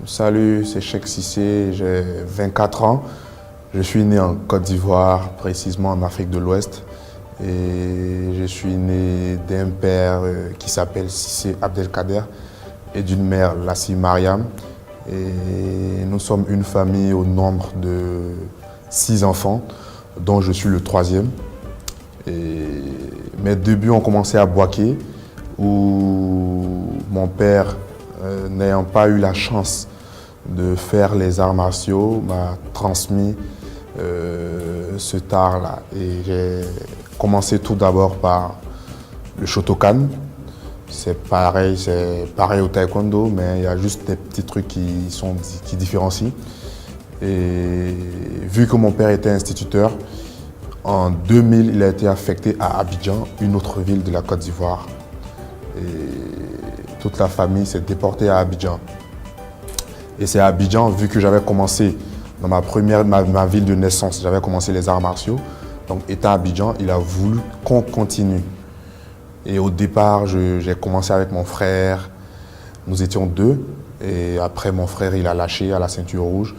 Salut, c'est Cheikh Cissé, j'ai 24 ans. Je suis né en Côte d'Ivoire, précisément en Afrique de l'Ouest. Et je suis né d'un père qui s'appelle Cissé Abdelkader et d'une mère, Lassi Mariam. Et nous sommes une famille au nombre de 6 enfants, dont je suis le troisième. Et mes débuts ont commencé à Boaké, où mon père, n'ayant pas eu la chance de faire les arts martiaux, m'a transmis ce art-là. Et j'ai commencé tout d'abord par le Shotokan. C'est pareil au taekwondo, mais il y a juste des petits trucs qui différencient. Et vu que mon père était instituteur, en 2000, il a été affecté à Abidjan, une autre ville de la Côte d'Ivoire. Et toute la famille s'est déportée à Abidjan. Et c'est à Abidjan, vu que j'avais commencé dans ma ville de naissance, j'avais commencé les arts martiaux. Donc étant à Abidjan, il a voulu qu'on continue. Et au départ, j'ai commencé avec mon frère. Nous étions deux. Et après, mon frère, il a lâché à la ceinture rouge.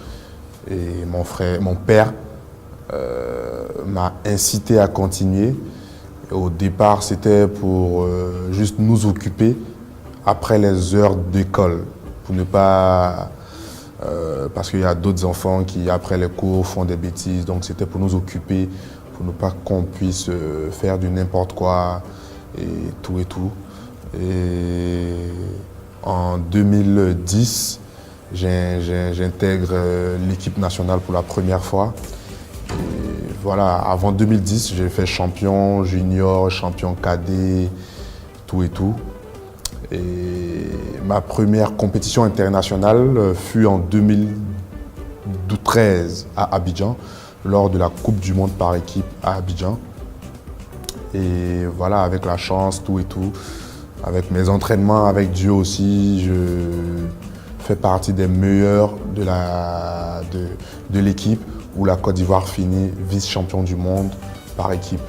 Et mon père m'a incité à continuer. Et au départ, c'était pour juste nous occuper après les heures d'école. Pour ne pas... parce qu'il y a d'autres enfants qui, après les cours, font des bêtises. Donc c'était pour nous occuper, pour ne pas qu'on puisse faire du n'importe quoi et tout et tout. Et en 2010, j'intègre l'équipe nationale pour la première fois. Et voilà, avant 2010, j'ai fait champion junior, champion cadet, tout et tout. Et ma première compétition internationale fut en 2013 à Abidjan, lors de la Coupe du Monde par équipe à Abidjan. Et voilà, avec la chance, tout et tout, avec mes entraînements, avec Dieu aussi, je fais partie des meilleurs de l'équipe où la Côte d'Ivoire finit vice-champion du monde par équipe.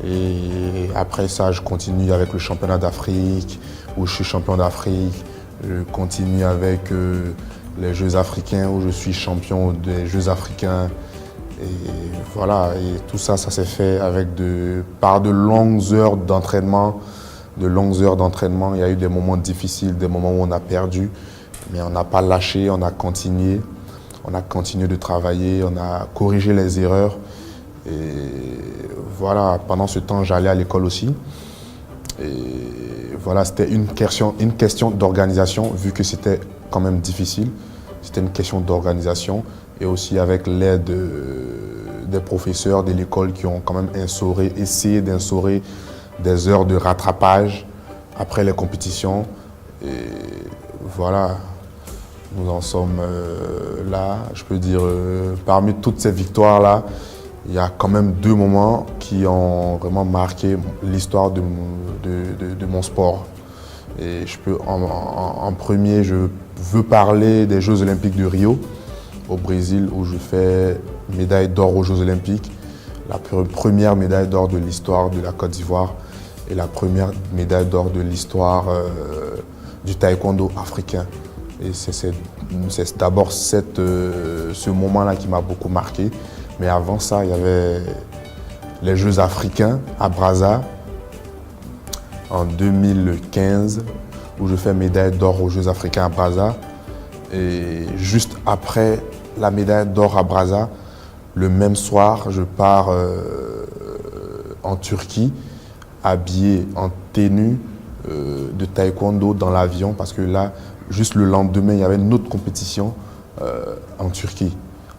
Et après ça, je continue avec le championnat d'Afrique, où je suis champion d'Afrique. Je continue avec les Jeux africains, où je suis champion des Jeux africains. Et voilà, et tout ça, ça s'est fait par de longues heures d'entraînement. Il y a eu des moments difficiles, des moments où on a perdu, mais on n'a pas lâché, on a continué. On a continué de travailler, on a corrigé les erreurs. Et voilà, pendant ce temps, j'allais à l'école aussi. Et voilà, c'était une question d'organisation, vu que c'était quand même difficile. C'était une question d'organisation et aussi avec l'aide des professeurs de l'école qui ont quand même essayé d'instaurer des heures de rattrapage après les compétitions. Et voilà, nous en sommes là. Je peux dire, parmi toutes ces victoires-là, il y a quand même 2 moments qui ont vraiment marqué l'histoire de mon sport. Et en premier, je veux parler des Jeux Olympiques de Rio, au Brésil, où je fais médaille d'or aux Jeux Olympiques. La première médaille d'or de l'histoire de la Côte d'Ivoire et la première médaille d'or de l'histoire du taekwondo africain. Et c'est d'abord ce moment-là qui m'a beaucoup marqué. Mais avant ça, il y avait les Jeux africains à Brazza en 2015, où je fais médaille d'or aux Jeux africains à Brazza. Et juste après la médaille d'or à Brazza, le même soir, je pars en Turquie, habillé en tenue de taekwondo dans l'avion, parce que là, juste le lendemain, il y avait une autre compétition en Turquie.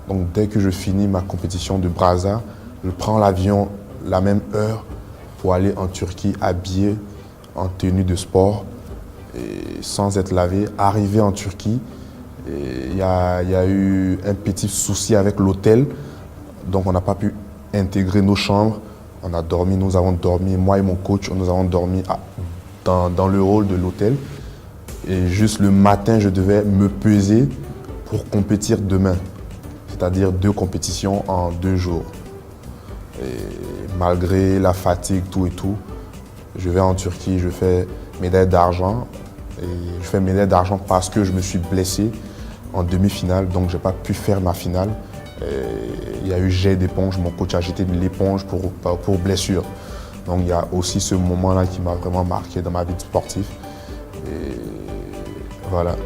Donc dès que je finis ma compétition de Brazza, je prends l'avion la même heure pour aller en Turquie habillé en tenue de sport et sans être lavé. Arrivé en Turquie, il y a eu un petit souci avec l'hôtel, donc on n'a pas pu intégrer nos chambres. Nous avons dormi, moi et mon coach, nous avons dormi dans le hall de l'hôtel. Et juste le matin, je devais me peser pour compétir demain. C'est-à-dire 2 compétitions en 2 jours. Et malgré la fatigue, tout et tout, je vais en Turquie, je fais médaille d'argent Et je fais médaille d'argent parce que je me suis blessé en demi-finale, donc je n'ai pas pu faire ma finale. Et il y a eu jet d'éponge, mon coach a jeté l'éponge pour blessure. Donc il y a aussi ce moment-là qui m'a vraiment marqué dans ma vie sportive. Et voilà.